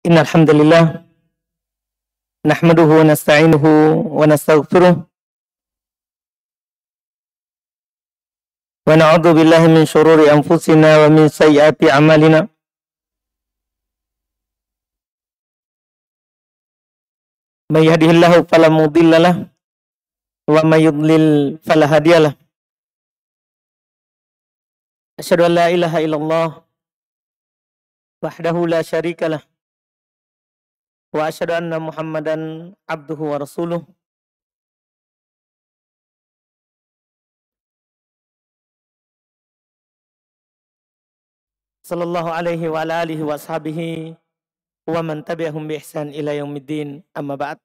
Innal hamdalillah nahmaduhu wa nasta'inuhu wa nastaghfiruh wa na'udzu billahi min syururi anfusina wa min sayyiati a'malina. May yahdihillahu fala mudhillalah wa may yudlil fala hadiyalah. Asyhadu an la ilaha illallah wahdahu la syarikalah wa asyhadu anna Muhammadan abduhu wa rasuluh. Sallallahu alaihi wa ala alihi wa ashabihi wa man tabi'ahum bi ihsan ila yaumiddin. Amma ba'd.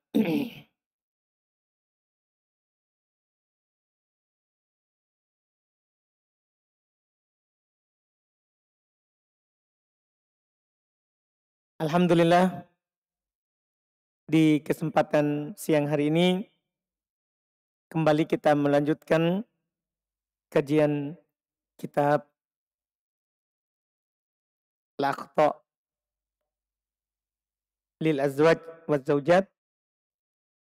Alhamdulillah, di kesempatan siang hari ini kembali kita melanjutkan kajian kitab Al-Akhta' lil Azwaj wa Zawjat,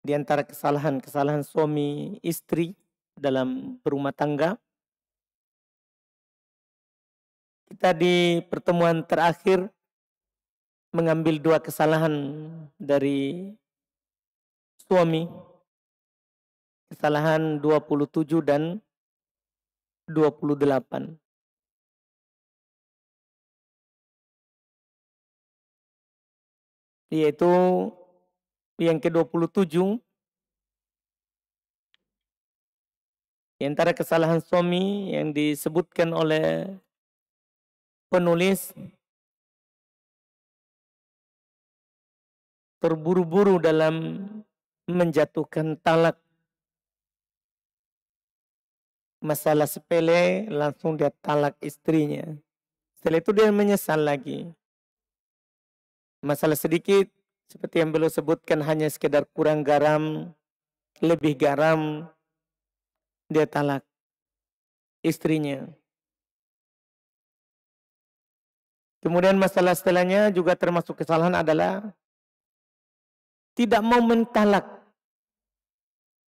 di antara kesalahan-kesalahan suami istri dalam berumah tangga. Kita di pertemuan terakhir mengambil dua kesalahan dari suami, kesalahan 27 dan 28. Yaitu yang ke-27, di antara kesalahan suami yang disebutkan oleh penulis, terburu-buru dalam menjatuhkan talak. Masalah sepele langsung dia talak istrinya. Setelah itu dia menyesal lagi. Masalah sedikit seperti yang beliau sebutkan, hanya sekedar kurang garam, lebih garam, dia talak istrinya. Kemudian masalah setelahnya juga termasuk kesalahan adalah tidak mau mentalak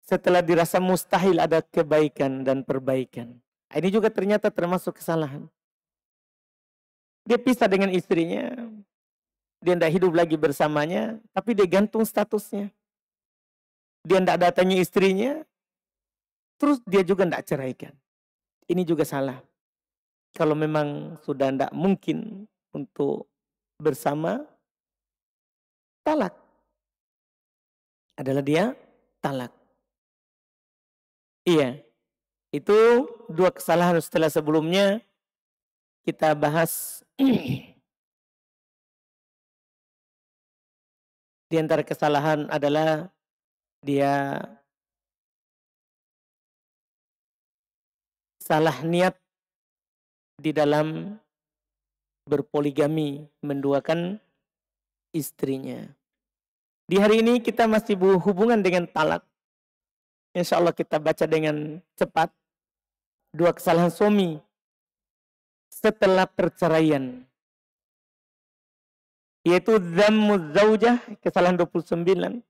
setelah dirasa mustahil ada kebaikan dan perbaikan. Ini juga ternyata termasuk kesalahan. Dia pisah dengan istrinya, dia tidak hidup lagi bersamanya, tapi dia gantung statusnya. Dia tidak datangi istrinya, terus dia juga tidak ceraikan. Ini juga salah. Kalau memang sudah tidak mungkin untuk bersama, talak. Adalah dia talak. Iya, itu dua kesalahan setelah sebelumnya kita bahas. Di antara kesalahan adalah dia salah niat di dalam berpoligami, menduakan istrinya. Di hari ini kita masih berhubungan dengan talak. Insya Allah kita baca dengan cepat. Dua kesalahan suami setelah perceraian. Yaitu dhammuz zaujah, kesalahan 29.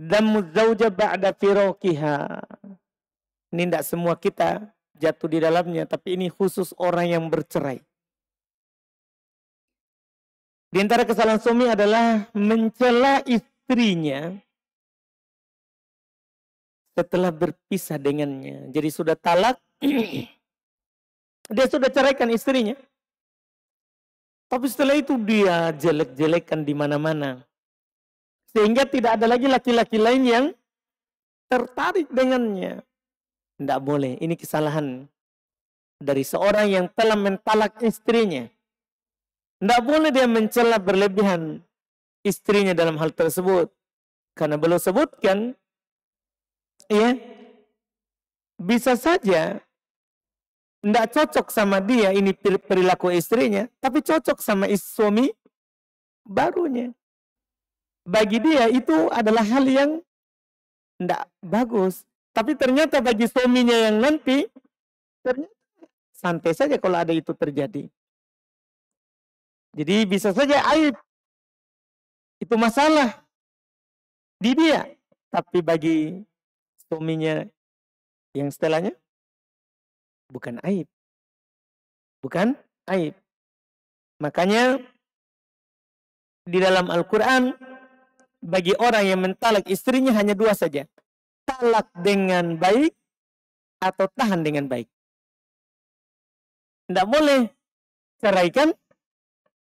Dhammuz zaujah ba'da firoqiha. Ini tidak semua kita jatuh di dalamnya, tapi ini khusus orang yang bercerai. Di antara kesalahan suami adalah mencela istrinya setelah berpisah dengannya. Jadi sudah talak, dia sudah ceraikan istrinya. Tapi setelah itu dia jelek-jelekan di mana-mana. Sehingga tidak ada lagi laki-laki lain yang tertarik dengannya. Tidak boleh, ini kesalahan dari seorang yang telah mentalak istrinya. Tidak boleh dia mencela berlebihan istrinya dalam hal tersebut. Karena beliau sebutkan, ya, bisa saja tidak cocok sama dia ini perilaku istrinya, tapi cocok sama suami barunya. Bagi dia itu adalah hal yang tidak bagus. Tapi ternyata bagi suaminya yang nanti, ternyata santai saja kalau ada itu terjadi. Jadi bisa saja aib itu masalah di dia. Tapi bagi suaminya yang setelahnya, bukan aib. Bukan aib. Makanya di dalam Al-Quran, bagi orang yang mentalak istrinya hanya dua saja. Talak dengan baik atau tahan dengan baik. Tidak boleh ceraikan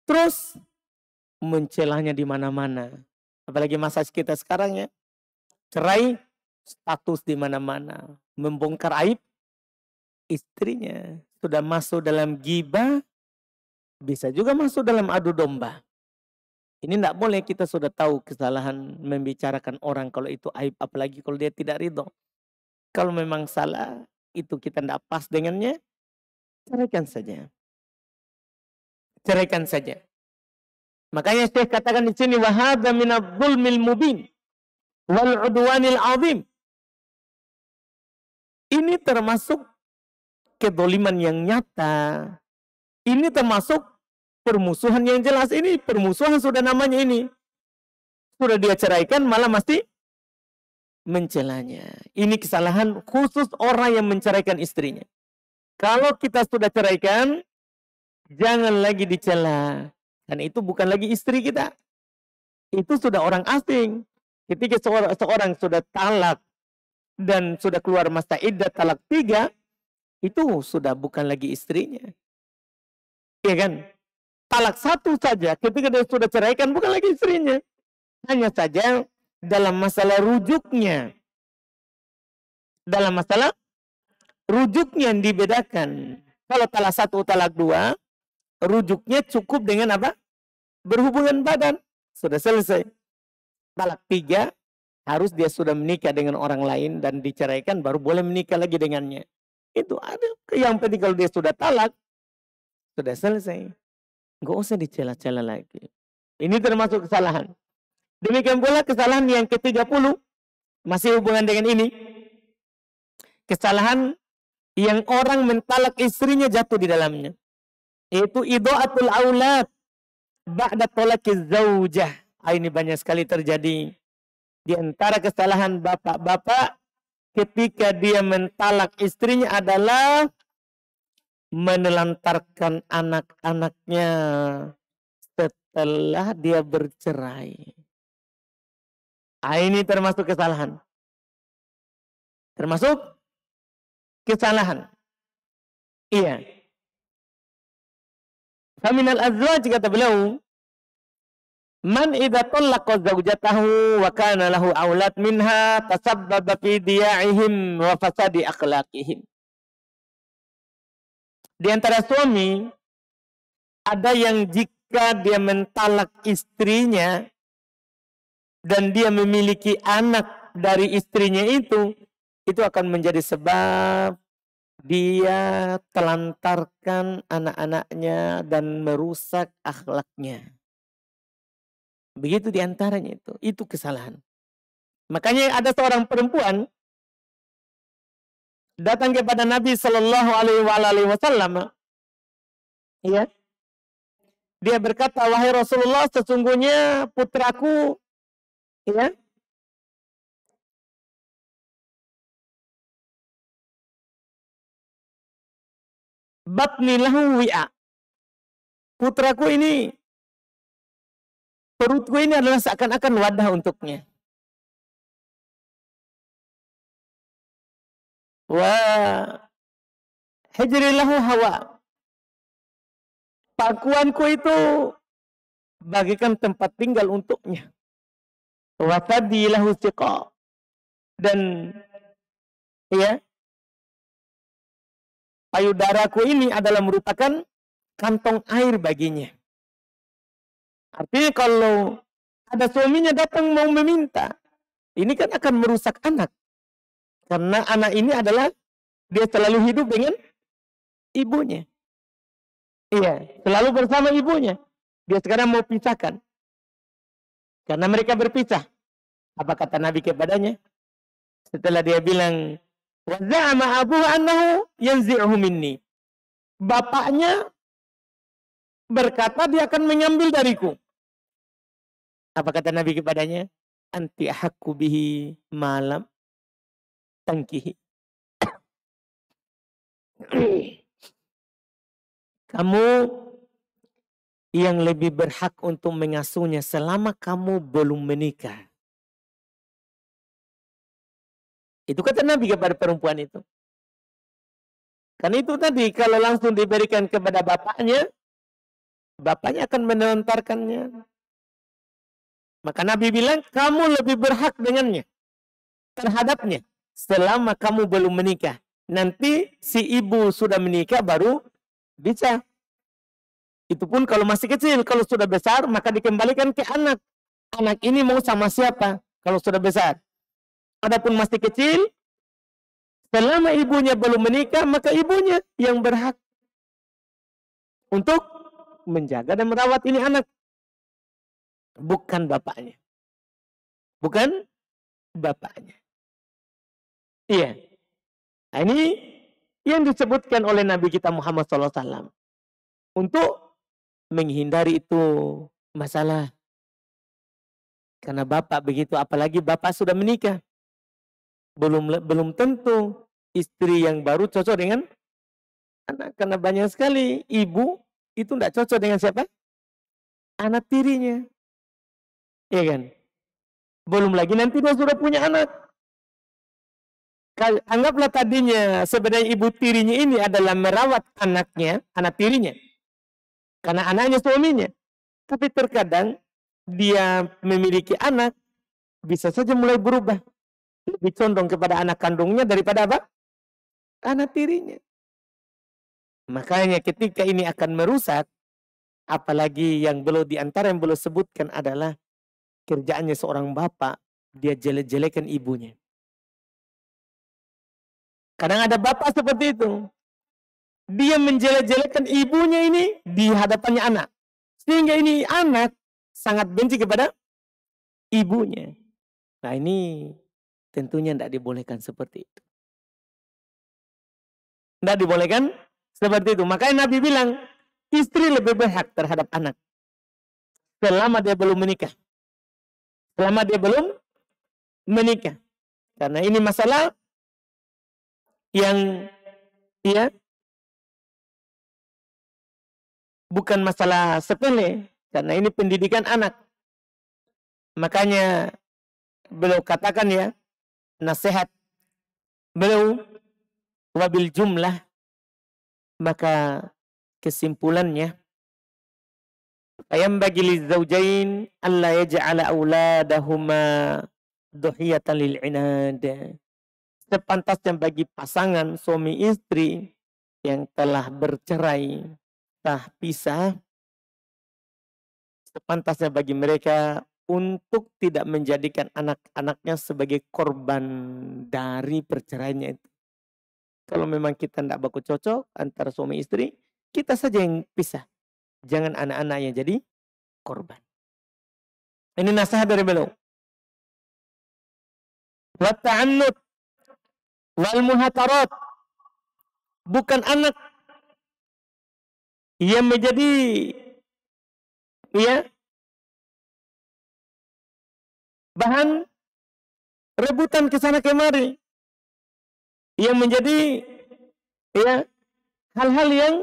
terus mencelanya di mana-mana. Apalagi masa kita sekarang ya. Cerai status di mana-mana. Membongkar aib istrinya. Sudah masuk dalam ghibah, bisa juga masuk dalam adu domba. Ini tidak boleh, kita sudah tahu kesalahan membicarakan orang kalau itu aib, apalagi kalau dia tidak ridho. Kalau memang salah, itu kita tidak pas dengannya, ceraikan saja. Ceraikan saja. Makanya Syekh katakan di sini, wahadha minadh-dhulmil mubin wal 'udwanil 'azim. Ini termasuk kedoliman yang nyata. Ini termasuk permusuhan yang jelas. Ini permusuhan sudah namanya ini. Sudah dia ceraikan malah masih mencelanya. Ini kesalahan khusus orang yang menceraikan istrinya. Kalau kita sudah ceraikan, jangan lagi dicela. Karena itu bukan lagi istri kita. Itu sudah orang asing. Ketika seorang sudah talak dan sudah keluar masa iddah talak 3, itu sudah bukan lagi istrinya. Iya kan? Talak 1 saja ketika dia sudah ceraikan bukan lagi istrinya. Hanya saja dalam masalah rujuknya. Dalam masalah rujuknya yang dibedakan. Kalau talak 1, talak 2, rujuknya cukup dengan apa? Berhubungan badan. Sudah selesai. Talak 3, harus dia sudah menikah dengan orang lain dan diceraikan, baru boleh menikah lagi dengannya. Itu ada. Yang penting kalau dia sudah talak, sudah selesai. Nggak usah dicela-cela lagi. Ini termasuk kesalahan. Demikian pula kesalahan yang ke-30. Masih hubungan dengan ini. Kesalahan yang orang mentalak istrinya jatuh di dalamnya. Yaitu idha'atul aulad ba'da talaqiz zaujah. Ini banyak sekali terjadi. Di antara kesalahan bapak-bapak ketika dia mentalak istrinya adalah menelantarkan anak-anaknya setelah dia bercerai. Ini termasuk kesalahan. Termasuk kesalahan. Iya. Faminal azwaj kata beliau, man idza talaqa zawjatahu wa kana lahu aulad minha tasabbaba fi diya'ihim wa fasadi akhlaqihim. Di antara suami ada yang jika dia mentalak istrinya dan dia memiliki anak dari istrinya itu akan menjadi sebab dia telantarkan anak-anaknya dan merusak akhlaknya. Begitu diantaranya itu kesalahan. Makanya ada seorang perempuan datang kepada Nabi Shallallahu Alaihi Wasallam, ya, dia berkata, wahai Rasulullah, sesungguhnya putraku, ya, batni lahu wi'a. Putraku ini, perutku ini adalah seakan-akan wadah untuknya. Wa hijri lahu hawa. Pakuanku itu bagikan tempat tinggal untuknya. Wa fadi lahu siqa. Dan ya, payudaraku ini adalah merupakan kantong air baginya. Artinya kalau ada suaminya datang mau meminta, ini kan akan merusak anak. Karena anak ini adalah dia selalu hidup dengan ibunya. Iya, selalu bersama ibunya. Dia sekarang mau pisahkan. Karena mereka berpisah. Apa kata Nabi kepadanya? Setelah dia bilang, wa za'ama abuhu annahu yanzi'uhu minni. Bapaknya berkata dia akan mengambil dariku. Apa kata Nabi kepadanya? Anti ahakku bihi malam tangkihi. Kamu yang lebih berhak untuk mengasuhnya selama kamu belum menikah. Itu kata Nabi kepada perempuan itu. Kan itu tadi kalau langsung diberikan kepada bapaknya, bapaknya akan menontarkannya. Maka Nabi bilang, kamu lebih berhak dengannya, terhadapnya, selama kamu belum menikah. Nanti si ibu sudah menikah baru bisa. Itu pun kalau masih kecil. Kalau sudah besar maka dikembalikan ke anak. Anak ini mau sama siapa kalau sudah besar. Adapun masih kecil, selama ibunya belum menikah, maka ibunya yang berhak untuk menjaga dan merawat ini anak. Bukan bapaknya. Bukan bapaknya. Iya. Nah, ini yang disebutkan oleh Nabi kita Muhammad SAW. Untuk menghindari itu masalah. Karena bapak begitu, apalagi bapak sudah menikah. Belum tentu istri yang baru cocok dengan anak. Karena banyak sekali ibu itu tidak cocok dengan siapa? Anak tirinya. Iya kan? Belum lagi nanti dia sudah punya anak. Anggaplah tadinya sebenarnya ibu tirinya ini adalah merawat anaknya, anak tirinya. Karena anaknya suaminya. Tapi terkadang dia memiliki anak, bisa saja mulai berubah. Lebih condong kepada anak kandungnya daripada apa? Anak tirinya. Makanya ketika ini akan merusak, apalagi yang belum diantara yang belum sebutkan adalah kerjaannya seorang bapak, dia jelek-jelekan ibunya. Kadang ada bapak seperti itu. Dia menjelek-jelekan ibunya ini di hadapannya anak. Sehingga ini anak sangat benci kepada ibunya. Nah ini tentunya tidak dibolehkan seperti itu. Tidak dibolehkan seperti itu. Makanya Nabi bilang, istri lebih berhak terhadap anak. Selama dia belum menikah. Selama dia belum menikah. Karena ini masalah yang ya bukan masalah sepele. Karena ini pendidikan anak. Makanya beliau katakan ya, nasihat beliau wabil jumlah, maka kesimpulannya ayam bagi lizaujain alla yaj'ala auladahuma duhiyatan lil inad. Sepantasnya bagi pasangan suami istri yang telah bercerai, telah pisah, sepantasnya bagi mereka untuk tidak menjadikan anak-anaknya sebagai korban dari perceraiannya itu. Kalau memang kita tidak baku cocok antara suami istri, kita saja yang pisah. Jangan anak-anaknya jadi korban. Ini nasihat dari beliau. Wa ta'annud wal muhatarat. Bukan anak yang menjadi ya bahan rebutan ke sana kemari. Yang menjadi ya hal-hal yang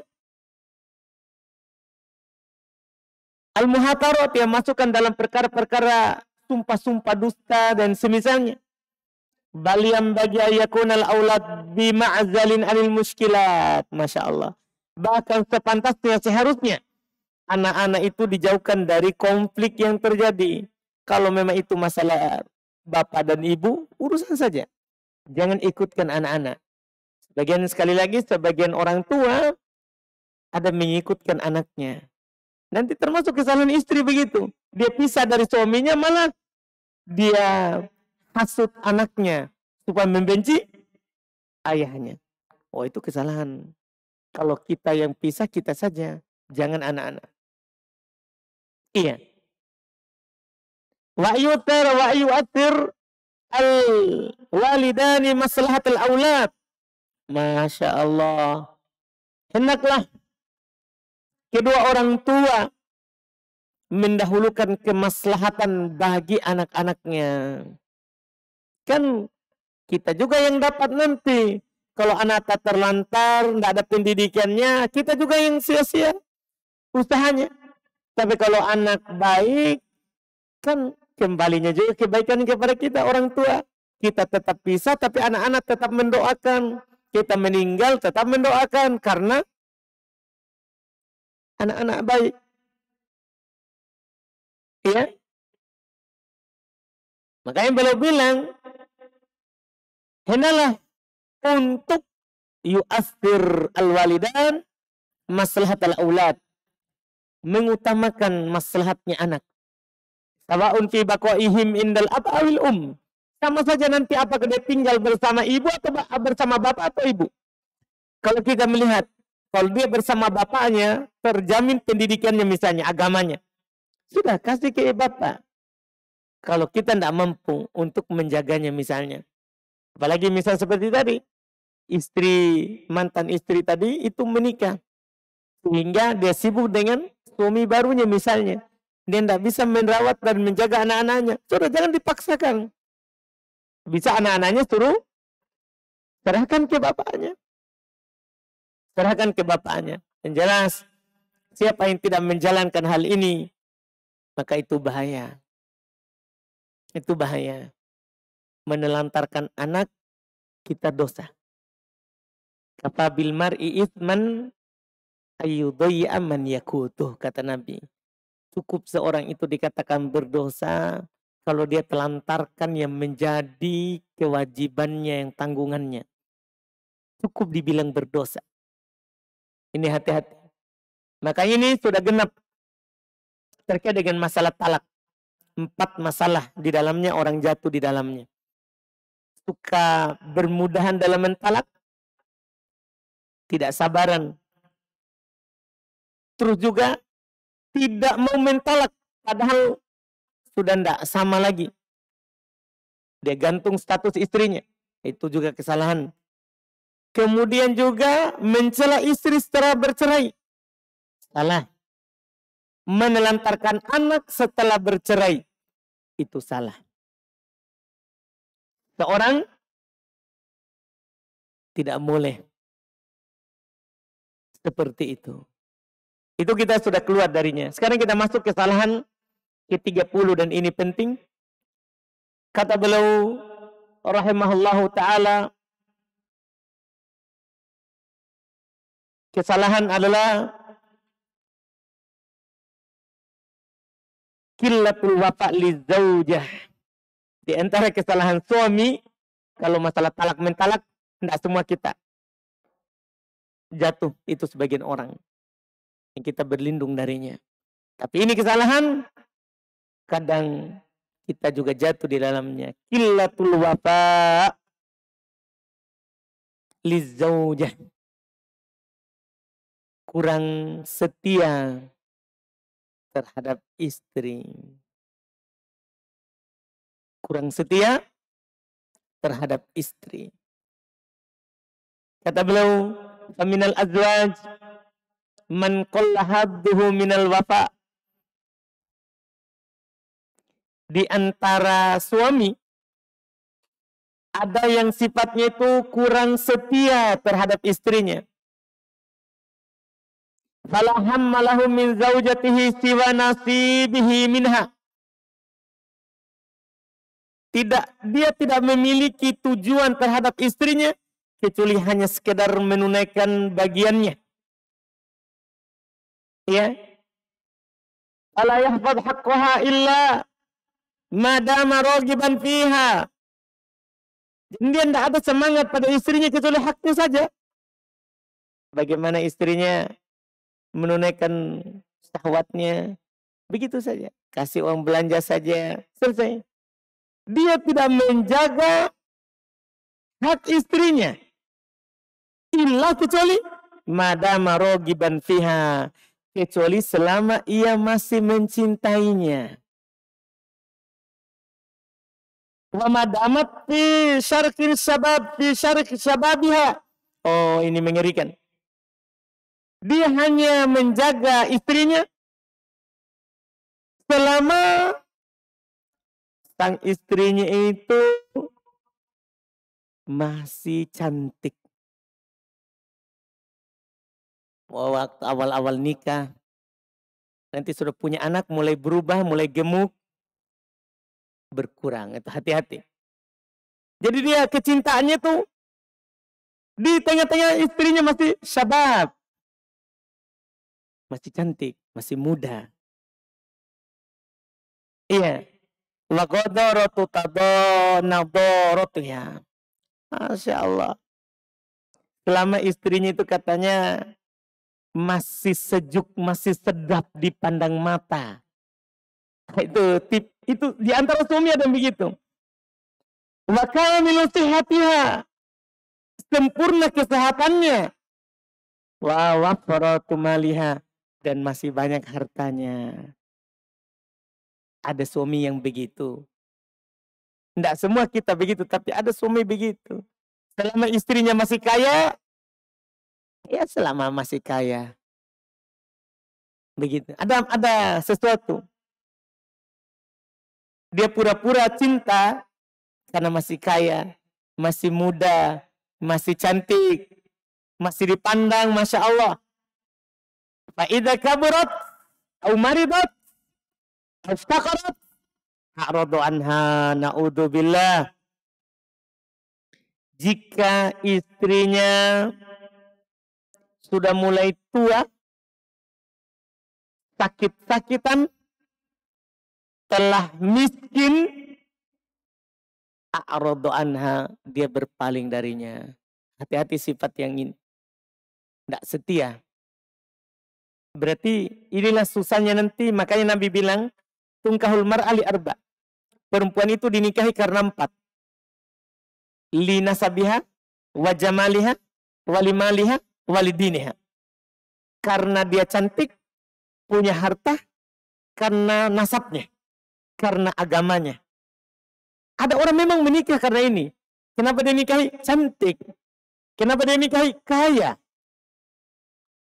al-muhatarat yang masukkan dalam perkara-perkara sumpah-sumpah dusta dan semisalnya. Baliam bagi ayakunal aulad bima'azalin anil muskilat. Masya Allah. Bahkan sepantasnya seharusnya anak-anak itu dijauhkan dari konflik yang terjadi. Kalau memang itu masalah bapak dan ibu, urusan saja. Jangan ikutkan anak-anak. Sekali lagi, sebagian orang tua ada mengikutkan anaknya. Nanti termasuk kesalahan istri begitu. Dia pisah dari suaminya, malah dia hasut anaknya supaya membenci ayahnya. Oh, itu kesalahan. Kalau kita yang pisah, kita saja. Jangan anak-anak. Iya. Wa yu'athir al-walidani maslahatul aulad. Masya Allah. Hendaklah kedua orang tua mendahulukan kemaslahatan bagi anak-anaknya. Kan kita juga yang dapat nanti. Kalau anak tak terlantar, tidak ada pendidikannya, kita juga yang sia-sia usahanya. Tapi kalau anak baik, kan kembalinya juga kebaikan kepada kita orang tua. Kita tetap bisa, tapi anak-anak tetap mendoakan. Kita meninggal tetap mendoakan karena anak-anak baik. Ya. Makanya beliau bilang, hendalah untuk yu'athir al-walidan maslahat al-aulad. Mengutamakan maslahatnya anak. Sawa'un fi baqaihim indal ab'awil Sama saja nanti apakah dia tinggal bersama ibu atau bersama bapak atau ibu. Kalau kita melihat, kalau dia bersama bapaknya, terjamin pendidikannya misalnya, agamanya. Sudah, kasih ke bapak. Kalau kita tidak mampu untuk menjaganya misalnya. Apalagi misal seperti tadi. Mantan istri tadi itu menikah. Sehingga dia sibuk dengan suami barunya misalnya. Dia tidak bisa merawat dan menjaga anak-anaknya. Sudah, jangan dipaksakan. Bisa anak-anaknya suruh serahkan ke bapaknya. Serahkan ke bapaknya. Yang jelas, siapa yang tidak menjalankan hal ini, maka itu bahaya. Itu bahaya. Menelantarkan anak, kita dosa. Kafabil mar'i itsman ayyudayya man yakutuh, kata Nabi. Cukup seorang itu dikatakan berdosa kalau dia telantarkan yang menjadi kewajibannya, yang tanggungannya. Cukup dibilang berdosa. Ini hati-hati. Maka ini sudah genap terkait dengan masalah talak. 4 masalah di dalamnya, orang jatuh di dalamnya. Suka bermudahan dalam mentalak. Tidak sabaran. Terus juga tidak mau mentalak. Padahal sudah tidak sama lagi. Dia gantung status istrinya. Itu juga kesalahan. Kemudian juga mencela istri setelah bercerai. Salah. Menelantarkan anak setelah bercerai. Itu salah. Seorang tidak boleh seperti itu. Itu kita sudah keluar darinya. Sekarang kita masuk ke kesalahan ke-30 dan ini penting. Kata beliau rahimahullahu ta'ala, kesalahan adalah qillatul wafa' lizaujah. Di antara kesalahan suami, kalau masalah talak mentalak, tidak semua kita jatuh, itu sebagian orang yang kita berlindung darinya. Tapi ini kesalahan, kadang kita juga jatuh di dalamnya. Qillatul wafa' lizaujah. Kurang setia terhadap istri. Kurang setia terhadap istri. Kata beliau, "Faminal azwaj man qalla hadduhu minal wafa." Di antara suami ada yang sifatnya itu kurang setia terhadap istrinya. Fala hammalahu min zaujatihi siwa nasibihi minha. Dia tidak memiliki tujuan terhadap istrinya kecuali hanya sekedar menunaikan bagiannya. Ya. Fala yahfaz haqqaha illa madama ragiban fiha. Dia tidak ada semangat pada istrinya kecuali haknya saja. Bagaimana istrinya menunaikan syahwatnya, begitu saja. Kasih uang belanja saja, selesai. Dia tidak menjaga hak istrinya. Illa kecuali madama ragiban fiha. Kecuali selama ia masih mencintainya. Wa madamat fi syarqil syabab fi syarq syababiha. Oh, ini mengerikan. Dia hanya menjaga istrinya selama sang istrinya itu masih cantik. Waktu awal-awal nikah, nanti sudah punya anak, mulai berubah, mulai gemuk, berkurang. Itu hati-hati. Jadi dia kecintaannya tuh di tengah-tengah istrinya masih syabab. Masih cantik, masih muda. Iya. Lagodorotu tadonadorotu ya. Masya Allah. Selama istrinya itu katanya masih sejuk, masih sedap dipandang mata. Itu di antara suami ada yang begitu. Wa kamilu sihatiha. Sempurna kesehatannya. Wa wafaratu maliha. Dan masih banyak hartanya. Ada suami yang begitu. Tidak semua kita begitu, tapi ada suami begitu. Selama istrinya masih kaya, ya selama masih kaya. Begitu. Ada sesuatu. Dia pura-pura cinta karena masih kaya, masih muda, masih cantik, masih dipandang, Masya Allah. Fa'idha kaburat, au maridat, au ftaqarat, a'radu anha na'udzubillah. Jika istrinya sudah mulai tua, sakit-sakitan, telah miskin, a'radu anha, dia berpaling darinya. Hati-hati sifat yang ini. Tidak setia. Berarti inilah susahnya nanti. Makanya Nabi bilang, tungkahul mar'ali arba. Perempuan itu dinikahi karena 4. Li nasabiha, wa jamaliha, walimaliha, walidiniha. Karena dia cantik, punya harta, karena nasabnya, karena agamanya. Ada orang memang menikah karena ini. Kenapa dia nikahi? Cantik. Kenapa dia nikahi? Kaya.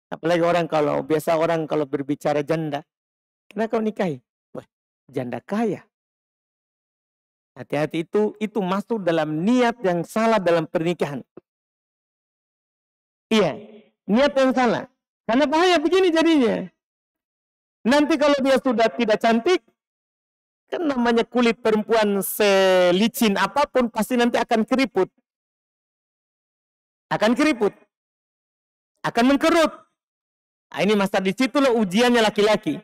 Apalagi biasa orang kalau berbicara janda. Kenapa kau nikahi? Wah, janda kaya. Hati-hati itu masuk dalam niat yang salah dalam pernikahan. Iya, niat yang salah. Karena bahaya begini jadinya. Nanti kalau dia sudah tidak cantik, kan namanya kulit perempuan selicin apapun pasti nanti akan keriput. Akan keriput. Akan mengkerut. Nah, ini masa di situlah ujiannya laki-laki.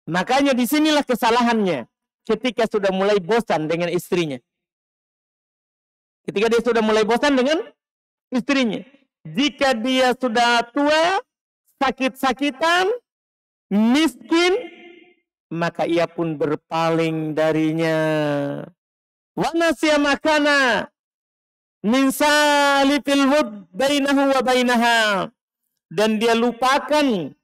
Makanya disinilah kesalahannya. Ketika sudah mulai bosan dengan istrinya. Ketika dia sudah mulai bosan dengan istrinya. Jika dia sudah tua, sakit-sakitan, miskin, maka ia pun berpaling darinya. Wa nasiya makana min salifil wud bainahu wa bainaha. Dan dia lupakan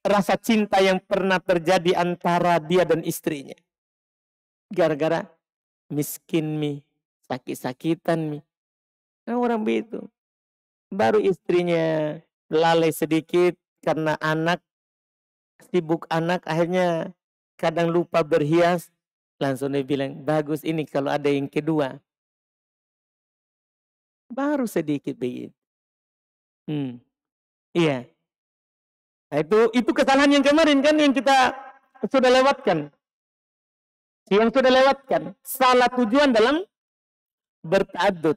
rasa cinta yang pernah terjadi antara dia dan istrinya. Gara-gara miskin mi, sakit-sakitan mi. Nah, orang begitu. Baru istrinya lalai sedikit karena anak, sibuk anak, akhirnya kadang lupa berhias. Langsung dia bilang, bagus ini kalau ada yang kedua. Baru sedikit begitu. Iya. Nah, itu kesalahan yang kemarin kan yang kita sudah lewatkan. Yang sudah lewatkan. Salah tujuan dalam berta'addud.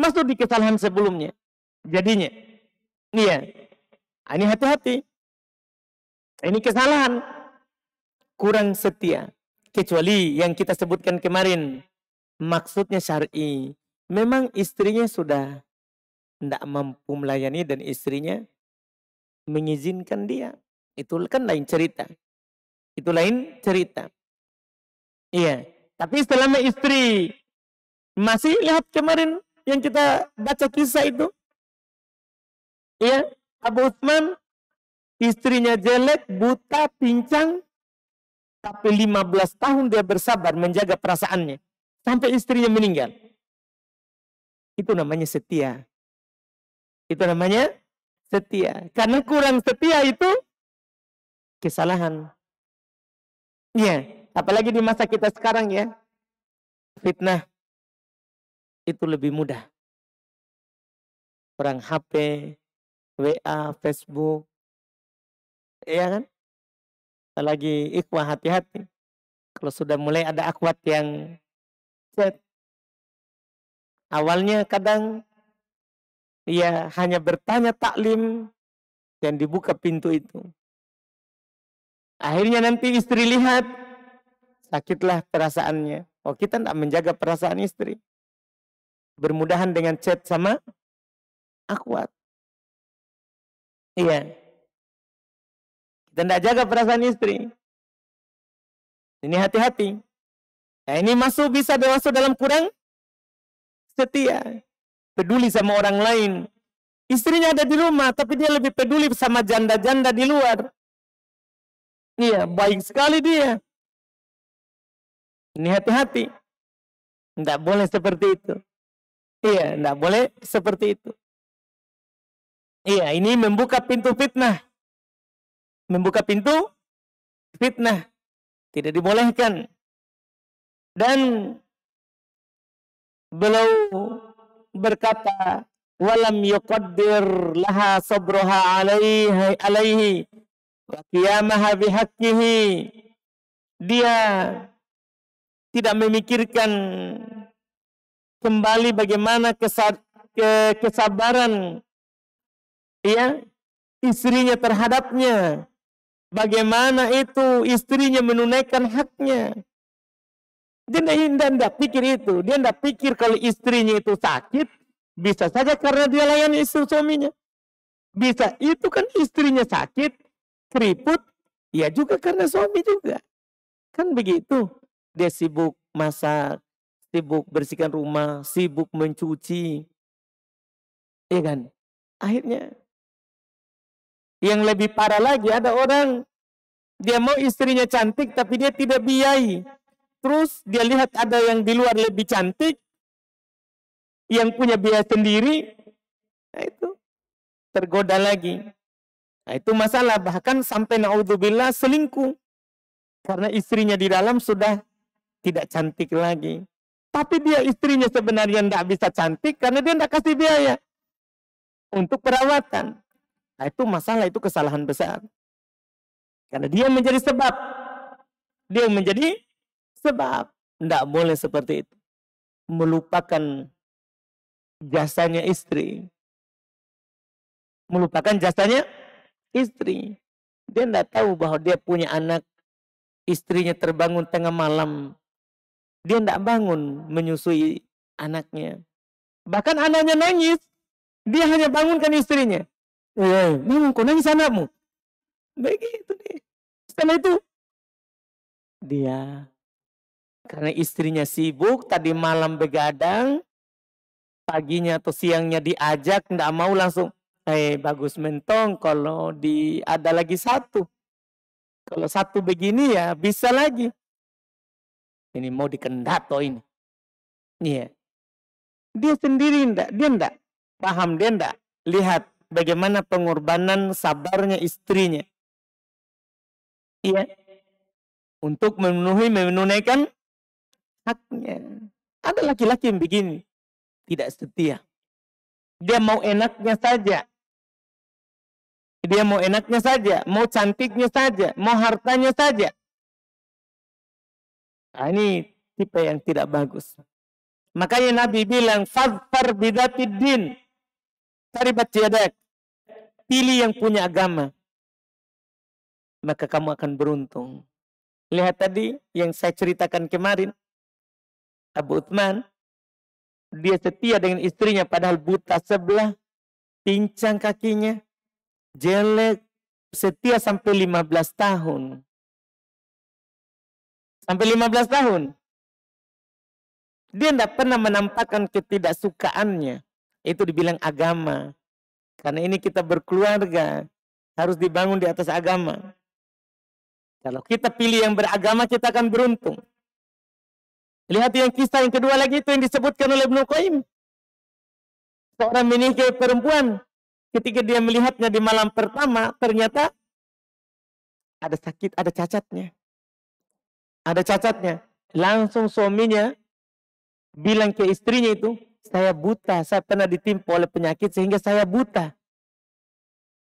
Masuk di kesalahan sebelumnya. Jadinya. Iya. Ini hati-hati. Ini kesalahan. Kurang setia. Kecuali yang kita sebutkan kemarin. Maksudnya syar'i. Memang istrinya sudah tidak mampu melayani dan istrinya mengizinkan dia. Itu kan lain cerita. Itu lain cerita. Iya. Tapi selama istri masih lihat kemarin yang kita baca kisah itu. Iya. Abu Utsman istrinya jelek, buta, pincang. Tapi 15 tahun dia bersabar menjaga perasaannya. Sampai istrinya meninggal. Itu namanya setia. Itu namanya setia. Karena kurang setia itu kesalahan. Iya, apalagi di masa kita sekarang ya, fitnah itu lebih mudah. Perang HP, WA, Facebook, iya kan? Apalagi ikhwah hati-hati. Kalau sudah mulai ada akhwat yang chat, awalnya kadang ya hanya bertanya taklim dan dibuka pintu itu. Akhirnya nanti istri lihat, sakitlah perasaannya. Oh, kita tidak menjaga perasaan istri. Bermudahan dengan chat sama akhwat. Iya. Kita tidak jaga perasaan istri. Ini hati-hati. Nah, ini masuk bisa masuk dalam kurang setia. Peduli sama orang lain. Istrinya ada di rumah, tapi dia lebih peduli sama janda-janda di luar. Iya, baik sekali dia. Ini hati-hati. Tidak boleh seperti itu. Iya, tidak boleh seperti itu. Iya, ini membuka pintu fitnah. Membuka pintu fitnah. Tidak dibolehkan. Dan beliau berkata, walam yuqaddir laha sabruha alaihi wa qiyamaha bihaqqihi. Dia tidak memikirkan kembali bagaimana kesabaran ya istrinya terhadapnya. Bagaimana itu istrinya menunaikan haknya. Dia tidak pikir itu. Dia tidak pikir kalau istrinya itu sakit. Bisa saja karena dia layani istri suaminya. Bisa itu kan istrinya sakit. Keriput. Ya juga karena suami juga. Kan begitu. Dia sibuk masak. Sibuk bersihkan rumah. Sibuk mencuci. Iya kan. Akhirnya. Yang lebih parah lagi ada orang. Dia mau istrinya cantik tapi dia tidak biayai. Terus dia lihat ada yang di luar lebih cantik. Yang punya biaya sendiri. Nah itu. Tergoda lagi. Nah itu masalah. Bahkan sampai naudzubillah selingkuh. Karena istrinya di dalam sudah tidak cantik lagi. Tapi dia istrinya sebenarnya tidak bisa cantik. Karena dia tidak kasih biaya. Untuk perawatan. Nah itu masalah. Itu kesalahan besar. Karena dia menjadi sebab. Dia menjadi sebab. Tidak boleh seperti itu. Melupakan jasanya istri. Melupakan jasanya istri. Dia tidak tahu bahwa dia punya anak. Istrinya terbangun tengah malam. Dia tidak bangun menyusui anaknya. Bahkan anaknya nangis. Dia hanya bangunkan istrinya. Bangun, kau nangis anakmu. Begitu deh. Setelah itu. Dia. Karena istrinya sibuk. Tadi malam begadang. Paginya atau siangnya diajak. Tidak mau langsung. Bagus mentong. Kalau ada lagi satu. Kalau satu begini ya bisa lagi. Ini mau dikendato ini. Iya. Dia sendiri enggak. Dia enggak. Paham dia enggak. Lihat bagaimana pengorbanan sabarnya istrinya. Iya. Untuk menunaikan haknya. Ada laki-laki yang begini. Tidak setia. Dia mau enaknya saja. Dia mau enaknya saja. Mau cantiknya saja. Mau hartanya saja. Nah, ini tipe yang tidak bagus. Makanya Nabi bilang, fadfar bidatid din. Taribat yadak. Pilih yang punya agama. Maka kamu akan beruntung. Lihat tadi yang saya ceritakan kemarin. Abu Uthman. Dia setia dengan istrinya padahal buta sebelah. Pincang kakinya. Jelek. Setia sampai 15 tahun. Sampai 15 tahun. Dia tidak pernah menampakkan ketidaksukaannya. Itu dibilang agama. Karena ini kita berkeluarga. Harus dibangun di atas agama. Kalau kita pilih yang beragama, kita akan beruntung. Lihat yang kisah yang kedua lagi itu yang disebutkan oleh Ibnu Qayyim. Seorang menikahi perempuan. Ketika dia melihatnya di malam pertama, ternyata ada sakit, ada cacatnya. Ada cacatnya. Langsung suaminya bilang ke istrinya itu, saya buta, saya pernah ditimpa oleh penyakit sehingga saya buta.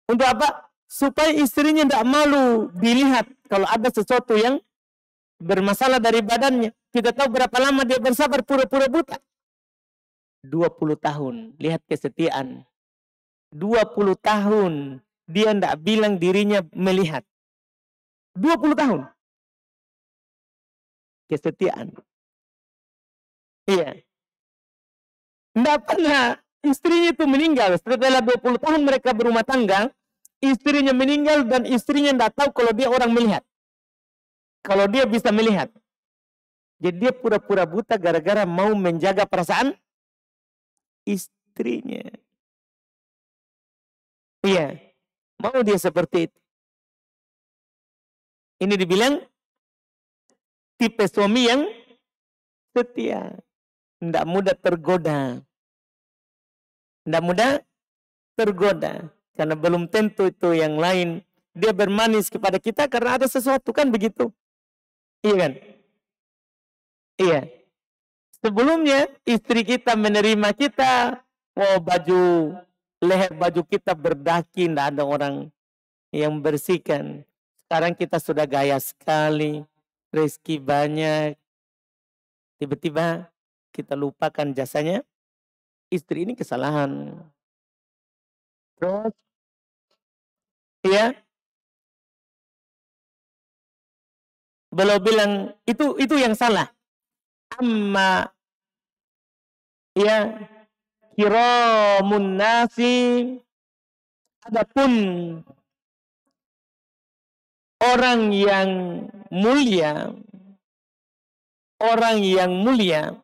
Untuk apa? Supaya istrinya tidak malu dilihat kalau ada sesuatu yang bermasalah dari badannya. Kita tahu berapa lama dia bersabar pura-pura buta. 20 tahun. Lihat kesetiaan. 20 tahun. Dia tidak bilang dirinya melihat. 20 tahun. Kesetiaan. Iya. Tidak pernah istrinya itu meninggal. Setelah 20 tahun mereka berumah tangga, istrinya meninggal dan istrinya tidak tahu kalau dia orang melihat. Kalau dia bisa melihat. Jadi dia pura-pura buta gara-gara mau menjaga perasaan istrinya. Iya. Mau dia seperti itu. Ini dibilang tipe suami yang setia. Tidak mudah tergoda. Tidak mudah tergoda. Karena belum tentu itu yang lain. Dia bermanis kepada kita karena ada sesuatu, kan begitu. Iya kan? Iya. Sebelumnya istri kita menerima kita. Oh, baju, leher baju kita berdaki. Tidak ada orang yang bersihkan. Sekarang kita sudah gaya sekali. Rezeki banyak. Tiba-tiba kita lupakan jasanya istri, ini kesalahan. Terus, ya, beliau bilang itu yang salah. Amma ya kiramun nasi, adapun orang yang mulia, orang yang mulia,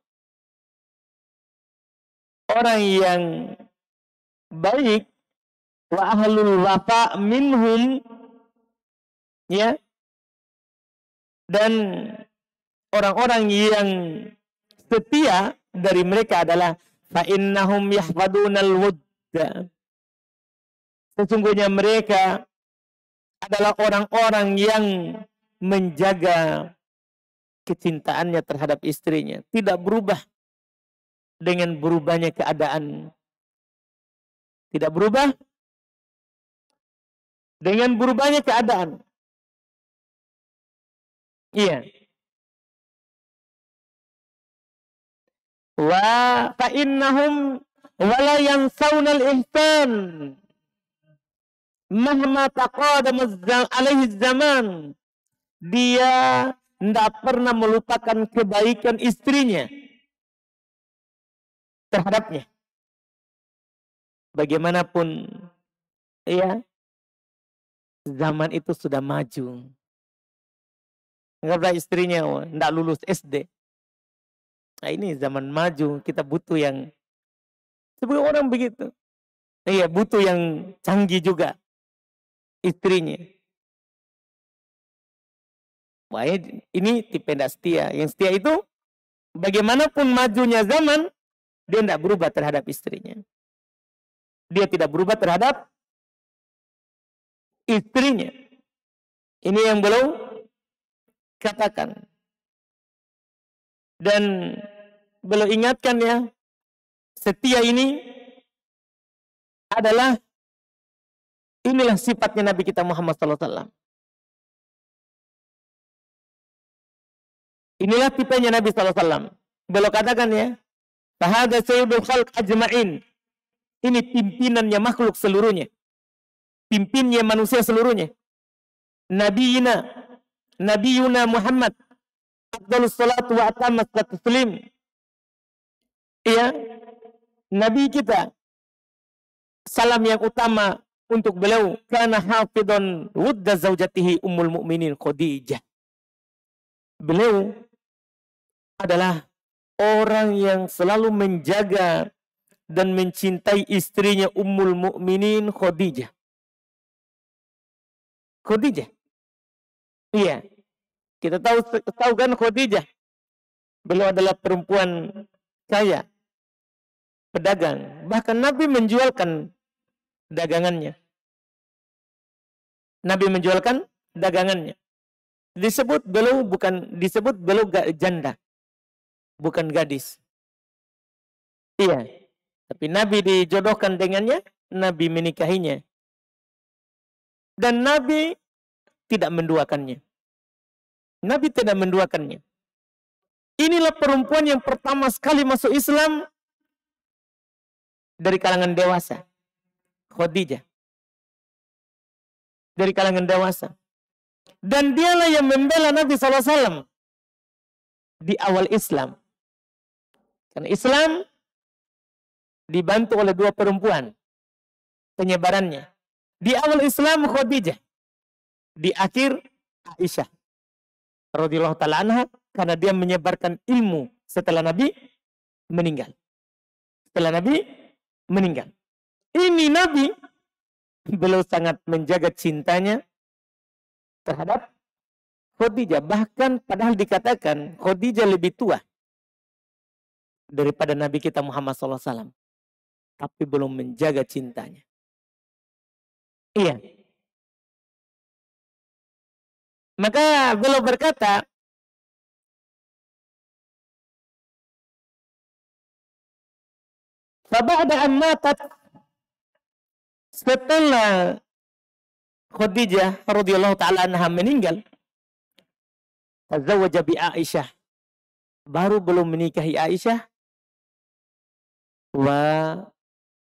orang yang baik, wa ahlul wafa minhum, ya, dan orang-orang yang setia dari mereka adalah fa innahum yahfadunal wudda. Sesungguhnya mereka adalah orang-orang yang menjaga kecintaannya terhadap istrinya, tidak berubah dengan berubahnya keadaan. Tidak berubah dengan berubahnya keadaan. Iya. Wa fa innahum wala yansawnal ihsan mahma taqadama alaihi zaman. Dia tidak pernah melupakan kebaikan istrinya terhadapnya. Bagaimanapun, ya, zaman itu sudah maju. Enggak, istrinya tidak lulus SD. Nah, ini zaman maju, kita butuh yang sebagai orang begitu. Iya, butuh yang canggih juga istrinya. Wah, ini tipe tidak setia. Yang setia itu bagaimanapun majunya zaman, dia tidak berubah terhadap istrinya. Dia tidak berubah terhadap istrinya. Ini yang belum katakan. Dan belum ingatkan, ya, setia ini adalah, inilah sifatnya Nabi kita Muhammad SAW. Inilah tipenya Nabi SAW. Belum katakan, ya, fahada sayyidul khalq ajma'in. Ini pimpinannya makhluk seluruhnya. Pimpinnya manusia seluruhnya. Nabiyuna Muhammad afdhalus salatu wa atammas taslim. Iya, Nabi kita, salam yang utama untuk beliau, kana hafidhan wudda zaujatihi ummul mukminin Khadijah. Beliau adalah orang yang selalu menjaga dan mencintai istrinya Ummul Mukminin Khadijah. Khadijah. Iya. Kita tahu kan Khadijah. Beliau adalah perempuan kaya, pedagang. Bahkan Nabi menjualkan dagangannya. Nabi menjualkan dagangannya. Disebut beliau janda, bukan gadis. Iya, tapi Nabi dijodohkan dengannya, Nabi menikahinya. Dan Nabi tidak menduakannya. Nabi tidak menduakannya. Inilah perempuan yang pertama sekali masuk Islam dari kalangan dewasa. Khadijah. Dari kalangan dewasa. Dan dialah yang membela Nabi SAW di awal Islam. Karena Islam dibantu oleh dua perempuan penyebarannya. Di awal Islam Khadijah. Di akhir Aisyah radhiyallahu ta'ala anha, karena dia menyebarkan ilmu setelah Nabi meninggal. Setelah Nabi meninggal. Ini Nabi beliau sangat menjaga cintanya terhadap Khadijah. Bahkan padahal dikatakan Khadijah lebih tua daripada Nabi kita Muhammad SAW. Tapi belum menjaga cintanya. Iya. Maka beliau berkata, "Faba'da an matat", setelah Khadijah radhiyallahu ta'ala anha meninggal, tazawwaja bi Aisyah, baru belum menikahi Aisyah, wa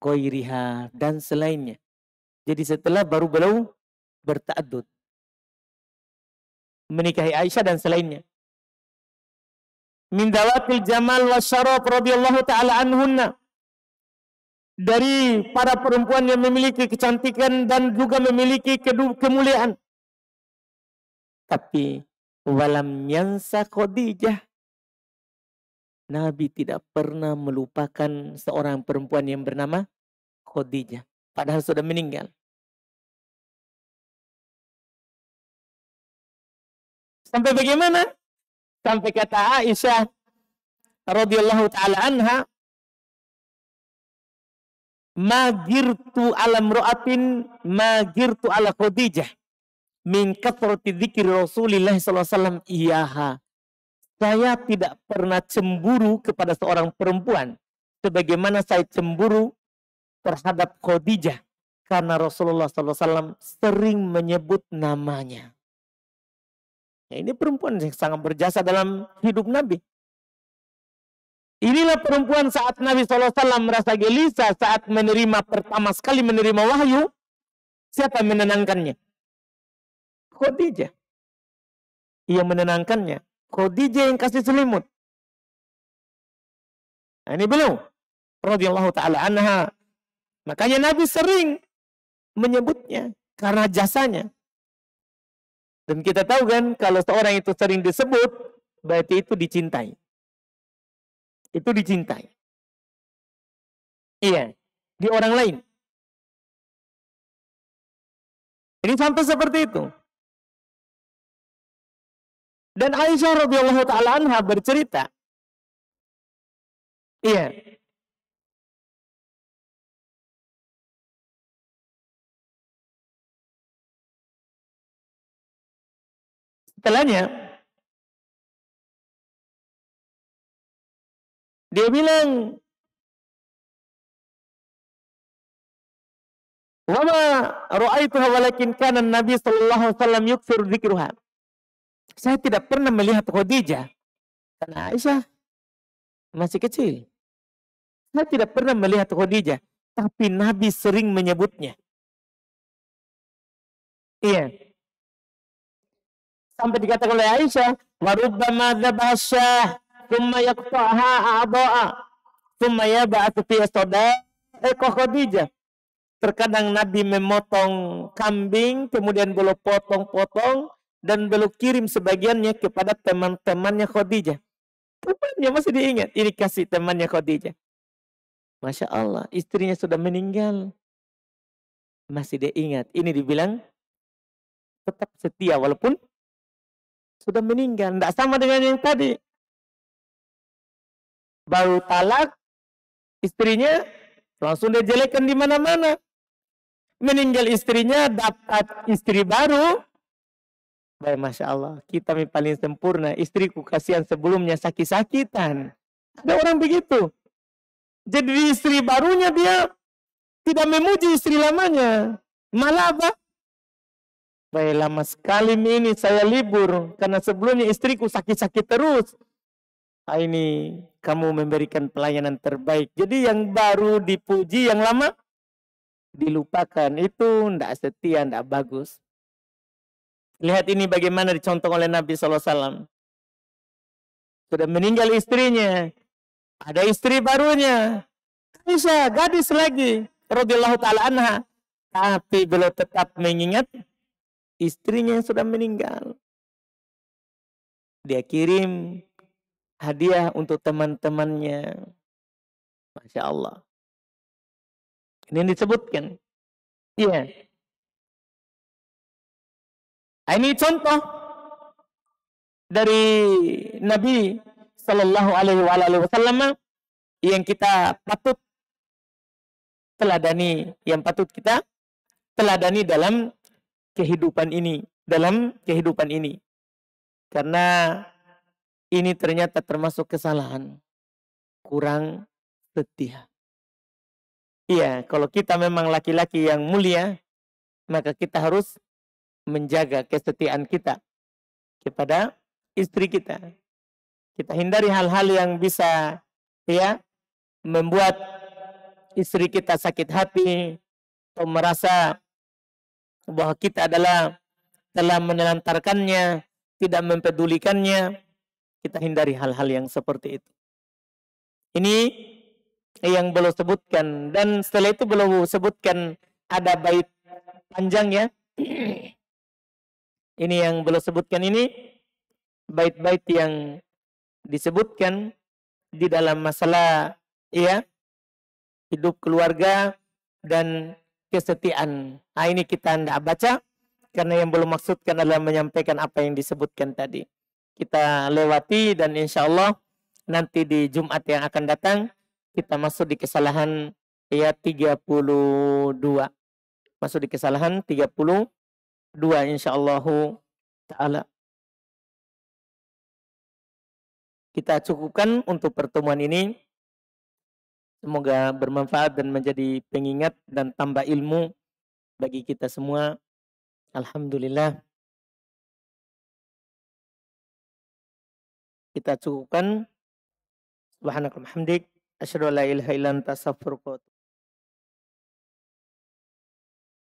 ghairiha, dan selainnya. Jadi setelah baru beliau berta'addud, menikahi Aisyah dan selainnya. Min dawatil jamal wa syaraf radhiyallahu ta'ala anhunna, dari para perempuan yang memiliki kecantikan dan juga memiliki kemuliaan. Tapi walam yansa Khadijah, Nabi tidak pernah melupakan seorang perempuan yang bernama Khadijah, padahal sudah meninggal. Sampai bagaimana? Sampai kata Aisyah radhiyallahu ta'ala anha, "Ma girtu ala mra'atin ma girtu ala Khadijah min kathrati dzikri Rasulillah sallallahu alaihi wasallam iyaha." Saya tidak pernah cemburu kepada seorang perempuan sebagaimana saya cemburu terhadap Khadijah karena Rasulullah sallallahu alaihi wasallam sering menyebut namanya. Ya, ini perempuan yang sangat berjasa dalam hidup Nabi. Inilah perempuan saat Nabi SAW merasa gelisah saat pertama sekali menerima wahyu. Siapa yang menenangkannya? Khadijah. Ia menenangkannya. Khadijah yang kasih selimut. Nah, ini beliau radhiyallahu ta'ala anha. Makanya Nabi sering menyebutnya karena jasanya. Dan kita tahu kan, kalau seorang itu sering disebut, berarti itu dicintai. Itu dicintai. Iya, di orang lain. Ini sampai seperti itu. Dan Aisyah radhiyallahu ta'ala anha bercerita. Iya. Setelahnya, dia bilang, "Wa ma ra'aituha walakin kana Nabi sallallahu alaihi wasallam yukthir dzikruha." Saya tidak pernah melihat Khadijah karena Aisyah masih kecil. Saya tidak pernah melihat Khadijah, tapi Nabi sering menyebutnya. Iya. Sampai dikatakan oleh Aisyah, "Wa rubbama dzabaha syah, thumma yaqta'ha a'dha'a, thumma yab'athu fi sadaqah Khadijah." Terkadang Nabi memotong kambing, kemudian beliau potong-potong, dan beliau kirim sebagiannya kepada teman-temannya Khadijah. Temannya masih diingat, ini kasih temannya Khadijah. Masya Allah, istrinya sudah meninggal, masih diingat. Ini dibilang tetap setia walaupun sudah meninggal. Tidak sama dengan yang tadi. Baru talak, istrinya langsung dia jelekkan di mana-mana. Meninggal istrinya, dapat istri baru, Baik, Masya Allah. Kita yang paling sempurna. Istriku kasihan sebelumnya sakit-sakitan. Ada orang begitu. Jadi di istri barunya dia tidak memuji istri lamanya. Malah apa? Baik, lama sekali ini saya libur. Karena sebelumnya istriku sakit-sakit terus. Ini kamu memberikan pelayanan terbaik. Jadi yang baru dipuji, yang lama dilupakan. Itu tidak setia, tidak bagus. Lihat ini bagaimana dicontoh oleh Nabi SAW. Sudah meninggal istrinya. Ada istri barunya. Aisyah, gadis lagi. Radhiyallahu ta'ala anha. Tapi beliau tetap mengingat istrinya yang sudah meninggal. Dia kirim hadiah untuk teman-temannya. Masya Allah. Ini yang disebutkan. Iya. Ini contoh dari Nabi Sallallahu Alaihi Wasallam yang kita patut teladani, yang patut kita teladani dalam kehidupan ini, karena ini ternyata termasuk kesalahan, kurang setia. Iya, kalau kita memang laki-laki yang mulia, maka kita harus menjaga kesetiaan kita kepada istri kita. Kita hindari hal-hal yang bisa membuat istri kita sakit hati atau merasa bahwa kita telah menelantarkannya, tidak mempedulikannya. Kita hindari hal-hal yang seperti itu. Ini yang beliau sebutkan, dan setelah itu beliau sebutkan ada bait panjang ya. Ini yang beliau sebutkan, ini bait-bait yang disebutkan di dalam masalah hidup keluarga dan kesetiaan. Nah, ini kita tidak baca karena yang belum maksudkan adalah menyampaikan apa yang disebutkan tadi. Kita lewati dan insya Allah nanti di Jumat yang akan datang kita masuk di kesalahan 32. Masuk di kesalahan 32 insyaallah ta'ala. Kita cukupkan untuk pertemuan ini. Semoga bermanfaat dan menjadi pengingat dan tambah ilmu bagi kita semua. Alhamdulillah. Kita cukupkan. Subhanakallahumma hamdik. Asyhadu an la ilaha illa anta astaghfiruka